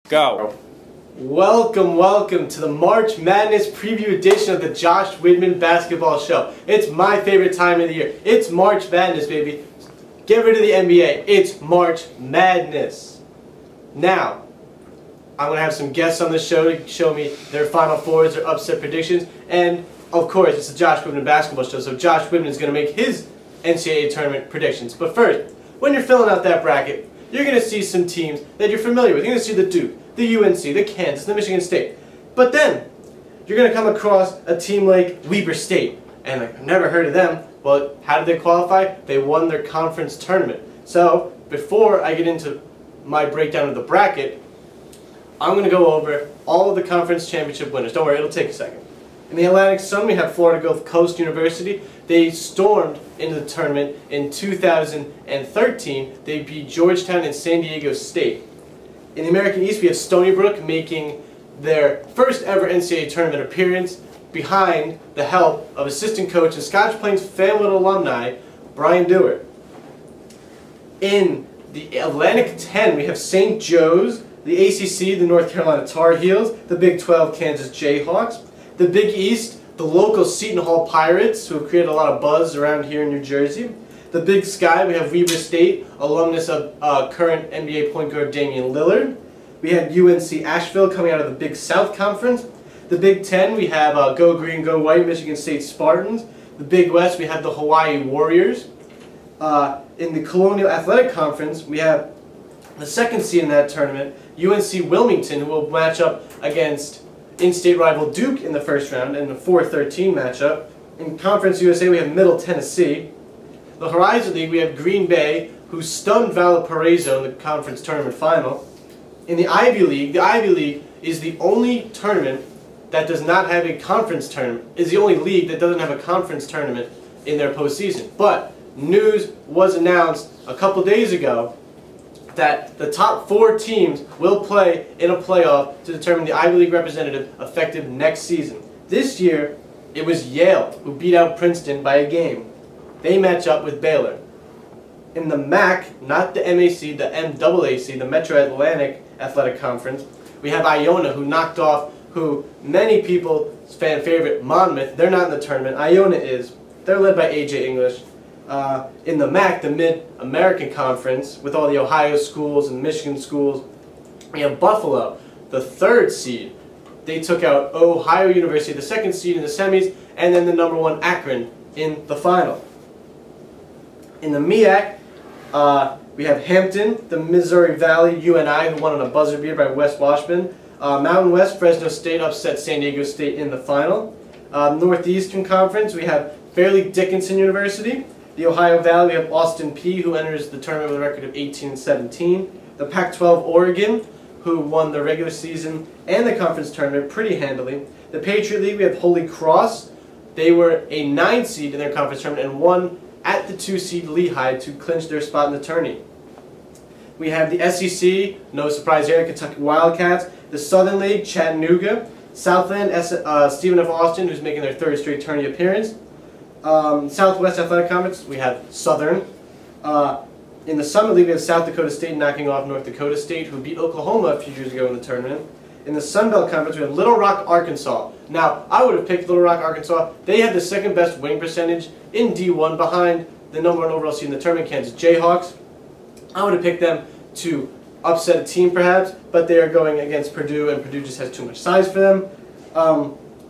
Go. Welcome to the March Madness preview edition of the Josh Widman Basketball Show. It's my favorite time of the year. It's March Madness, baby. Get rid of the NBA. It's March Madness. Now, I'm going to have some guests on the show to show me their Final Fours, their upset predictions, and of course, it's the Josh Widman Basketball Show, so Josh Widman is going to make his NCAA tournament predictions. But first, when you're filling out that bracket, you're going to see some teams that you're familiar with. You're going to see the Duke, the UNC, the Kansas, the Michigan State. But then, you're going to come across a team like Weber State. And I've never heard of them. Well, how did they qualify? They won their conference tournament. So, before I get into my breakdown of the bracket, I'm going to go over all of the conference championship winners. Don't worry, it'll take a second. In the Atlantic Sun, we have Florida Gulf Coast University. They stormed into the tournament in 2013. They beat Georgetown and San Diego State. In the American East, we have Stony Brook making their first ever NCAA tournament appearance behind the help of assistant coach and Scotch Plains Fanwood alumni, Brian Dewar. In the Atlantic 10, we have St. Joe's, the ACC, the North Carolina Tar Heels, the Big 12 Kansas Jayhawks, the Big East, the local Seton Hall Pirates, who have created a lot of buzz around here in New Jersey. The Big Sky, we have Weber State, alumnus of current NBA point guard Damian Lillard. We have UNC Asheville coming out of the Big South Conference. The Big Ten, we have Go Green, Go White, Michigan State Spartans. The Big West, we have the Hawaii Warriors. In the Colonial Athletic Conference, we have the second seed in that tournament, UNC Wilmington, who will match up against in-state rival Duke in the first round in a 4-13 matchup. In Conference USA, we have Middle Tennessee. The Horizon League, we have Green Bay, who stunned Valparaiso in the conference tournament final. In the Ivy League is the only tournament that does not have a conference tournament, is the only league that doesn't have a conference tournament in their postseason. But news was announced a couple days ago that the top 4 teams will play in a playoff to determine the Ivy League representative effective next season. This year, it was Yale who beat out Princeton by a game. They match up with Baylor. In the MAC, not the MAC, the MAAC, the Metro Atlantic Athletic Conference, we have Iona who knocked off who many people's fan favorite, Monmouth. They're not in the tournament. Iona is. They're led by AJ English. In the MAC, the Mid-American Conference, with all the Ohio schools and Michigan schools, we have Buffalo, the 3rd seed. They took out Ohio University, the 2nd seed in the semis, and then the #1 Akron in the final. In the MEAC, we have Hampton, the Missouri Valley UNI, who won on a buzzer beater by Wes Washburn. Mountain West, Fresno State upset San Diego State in the final. Northeastern Conference, we have Fairleigh Dickinson University. The Ohio Valley, we have Austin Peay, who enters the tournament with a record of 18-17. The Pac-12 Oregon, who won the regular season and the conference tournament pretty handily. The Patriot League, we have Holy Cross. They were a 9 seed in their conference tournament and won at the 2 seed Lehigh to clinch their spot in the tourney. We have the SEC, no surprise here, Kentucky Wildcats. The Southern League, Chattanooga. Southland, Stephen F. Austin, who's making their 3rd straight tourney appearance. Southwest Athletic Conference, we have Southern. In the Summit League, we have South Dakota State knocking off North Dakota State, who beat Oklahoma a few years ago in the tournament. In the Sun Belt Conference, we have Little Rock, Arkansas. Now, I would have picked Little Rock, Arkansas. They had the 2nd best winning percentage in D1 behind the #1 overall seed in the tournament, Kansas Jayhawks. I would have picked them to upset a team perhaps, but they are going against Purdue, and Purdue just has too much size for them.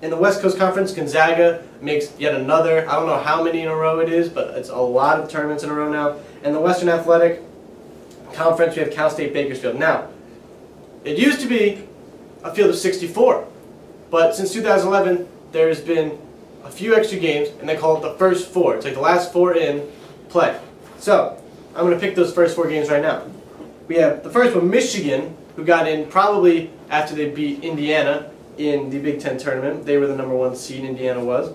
In the West Coast Conference, Gonzaga makes yet another, I don't know how many in a row it is, but it's a lot of tournaments in a row now. In the Western Athletic Conference, we have Cal State Bakersfield. Now, it used to be a field of 64, but since 2011, there's been a few extra games, and they call it the first 4. It's like the last 4 in play. So, I'm going to pick those first 4 games right now. We have the first one, Michigan, who got in probably after they beat Indiana in the Big Ten tournament. They were the #1 seed, Indiana was.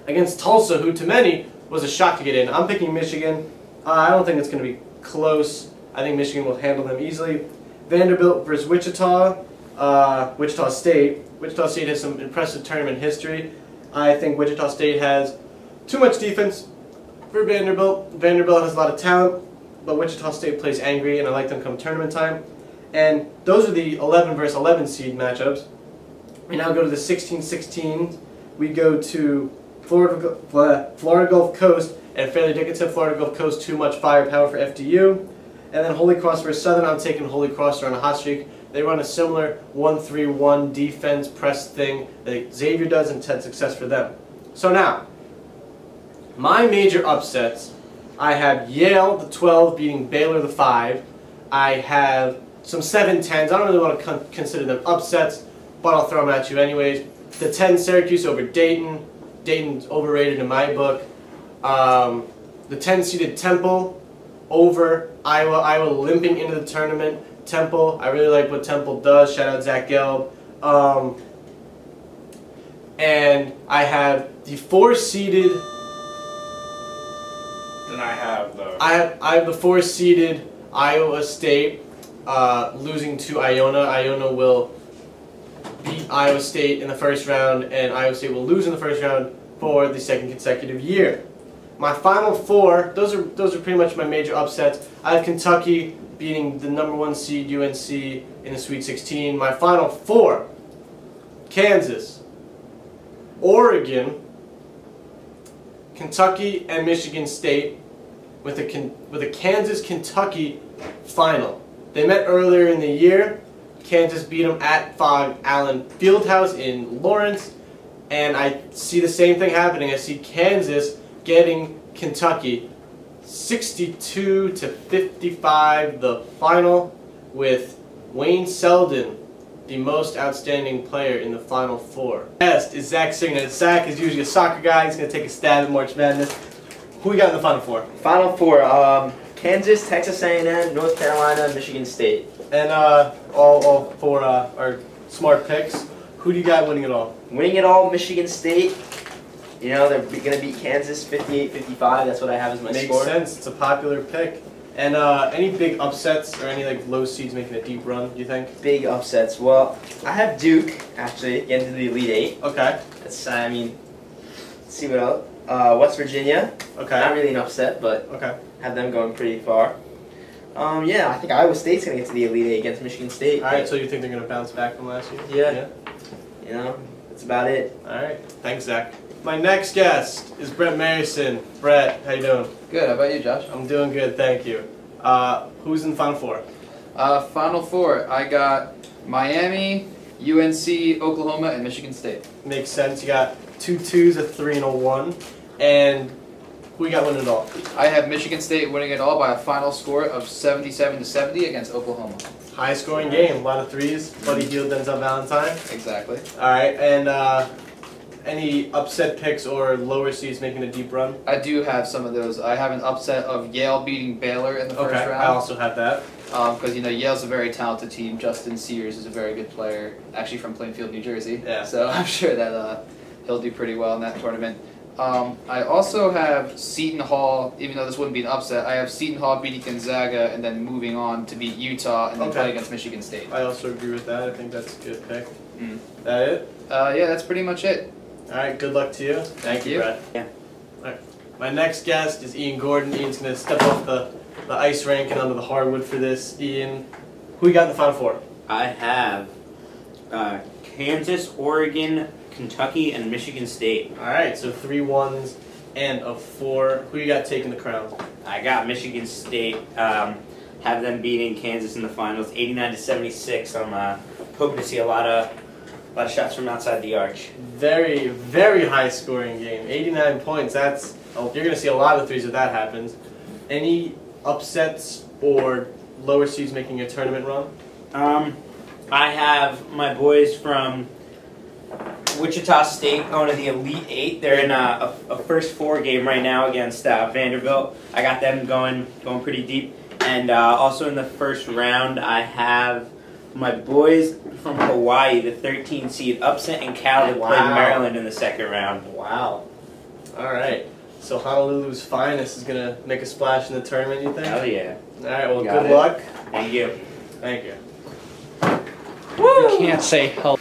Against Tulsa, who to many was a shock to get in. I'm picking Michigan. I don't think it's going to be close. I think Michigan will handle them easily. Vanderbilt versus Wichita. Wichita State. Wichita State has some impressive tournament history. I think Wichita State has too much defense for Vanderbilt. Vanderbilt has a lot of talent, but Wichita State plays angry, and I like them come tournament time. And those are the 11 versus 11 seed matchups. We now go to the 16-16. We go to Florida Gulf Coast and Fairleigh Dickinson. Florida Gulf Coast, too much firepower for FDU. And then Holy Cross versus Southern. I'm taking Holy Cross. They're on a hot streak. They run a similar 1-3-1 defense press thing that Xavier does, and had success for them. So now, my major upsets, I have Yale, the 12, beating Baylor, the 5. I have some 7-10s. I don't really want to consider them upsets, but I'll throw them at you anyways. The 10 Syracuse over Dayton. Dayton's overrated in my book. The 10-seeded Temple over Iowa. Iowa limping into the tournament. Temple, I really like what Temple does. Shout out Zach Gelb. And I have the 4-seeded. Then I have the. I have the 4-seeded Iowa State losing to Iona. Iona will beat Iowa State in the first round, and Iowa State will lose in the first round for the second consecutive year. My final 4, those are pretty much my major upsets. I have Kentucky beating the #1 seed UNC in the Sweet 16. My final 4, Kansas, Oregon, Kentucky, and Michigan State with a Kansas-Kentucky final. They met earlier in the year. Kansas beat them at Phog Allen Fieldhouse in Lawrence, and I see the same thing happening. I see Kansas getting Kentucky 62-55, the final, with Wayne Selden, the most outstanding player in the Final 4. Next is Zach Signet. Zach is usually a soccer guy. He's going to take a stab at March Madness. Who we got in the Final 4? Final 4, Kansas, Texas A&M, North Carolina, Michigan State. And all 4 are smart picks. Who do you got winning it all? Winning it all, Michigan State. You know, they're going to beat Kansas 58-55. That's what I have as my score. Makes sense. It's a popular pick. And any big upsets or any like low seeds making a deep run, do you think? Big upsets. Well, I have Duke, actually, getting to the Elite 8. Okay. That's, I mean, let's see what else. West Virginia. Okay. Not really an upset, but okay. Have them going pretty far. Yeah, I think Iowa State's going to get to the Elite 8 against Michigan State. All right, so you think they're going to bounce back from last year? Yeah. You know, that's about it. All right. Thanks, Zach. My next guest is Brett Marison. Brett, how you doing? Good. How about you, Josh? I'm doing good, thank you. Who's in the Final 4? Final 4. I got Miami, UNC, Oklahoma, and Michigan State. Makes sense. You got 2 2s, a 3, and a 1. And who you got winning it all? I have Michigan State winning it all by a final score of 77-70 against Oklahoma. High scoring game, a lot of 3s. Buddy Hield, Denzel Valentine. Exactly. All right, and any upset picks or lower seeds making a deep run? I do have some of those. I have an upset of Yale beating Baylor in the first round. I also have that. Because, you know, Yale's a very talented team. Justin Sears is a very good player, actually from Plainfield, New Jersey. Yeah. So I'm sure that he'll do pretty well in that tournament. I also have Seton Hall, even though this wouldn't be an upset, I have Seton Hall beating Gonzaga and then moving on to beat Utah and then play against Michigan State. I also agree with that. I think that's a good pick. That it? Yeah, that's pretty much it. All right, good luck to you. Thank you, Brett. Yeah. All right. My next guest is Ian Gordon. Ian's going to step off the ice rink and onto the hardwood for this. Ian, who you got in the Final 4? I have Kansas, Oregon, Kentucky, and Michigan State. All right, so 3 1s and a 4. Who you got taking the crown? I got Michigan State. Have them beating Kansas in the finals, 89-76. I'm hoping to see a lot of shots from outside the arch. Very, very high scoring game. 89 points. That's you're going to see a lot of 3s if that happens. Any upsets or lower seeds making a tournament run? I have my boys from Wichita State going to the Elite 8. They're in a first 4 game right now against Vanderbilt. I got them going pretty deep. And also in the first round, I have my boys from Hawaii, the 13 seed, upsetting Cal to play Maryland in the second round. Wow. All right. So Honolulu's finest is going to make a splash in the tournament, you think? Hell yeah. All right, well, good luck. Thank you. Thank you. You can't say help.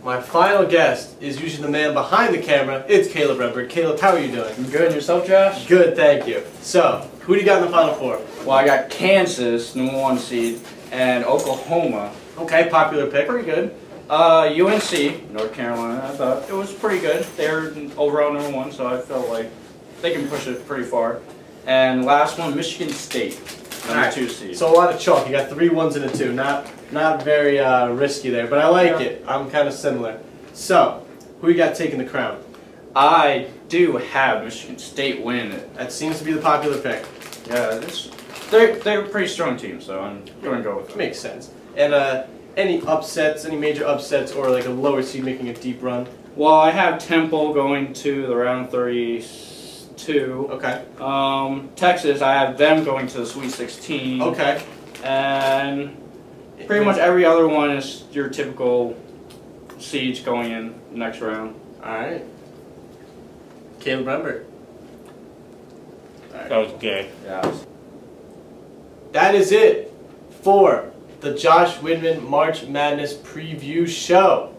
My final guest is usually the man behind the camera. It's Caleb Redberg. Caleb, how are you doing? I'm good. Yourself, Josh? Good, thank you. So, who do you got in the Final 4? Well, I got Kansas, #1 seed, and Oklahoma. Okay, popular pick. Pretty good. UNC, North Carolina, I thought it was pretty good. They're overall number 1, so I felt like they can push it pretty far. And last one, Michigan State, number 2 seed. So a lot of chalk. You got 3 1s and a 2. Not very risky there, but I like it. I'm kind of similar. So, who you got taking the crown? I do have Michigan State winning it. That seems to be the popular pick. Yeah, they're a pretty strong team, so I'm going to go with them. Makes sense. And any upsets, any major upsets, or like a lower seed making a deep run? Well, I have Temple going to the round 32. Okay. Texas, I have them going to the Sweet 16. Okay. And pretty much every other one is your typical seeds going in next round. Alright. Caleb Rember. That was gay. Yeah. That is it for the Josh Widman March Madness preview show.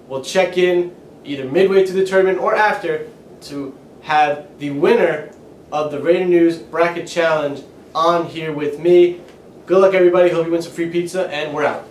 We'll check in either midway through the tournament or after to have the winner of the Raider News Bracket Challenge on here with me. Good luck, everybody. Hope you win some free pizza, and we're out.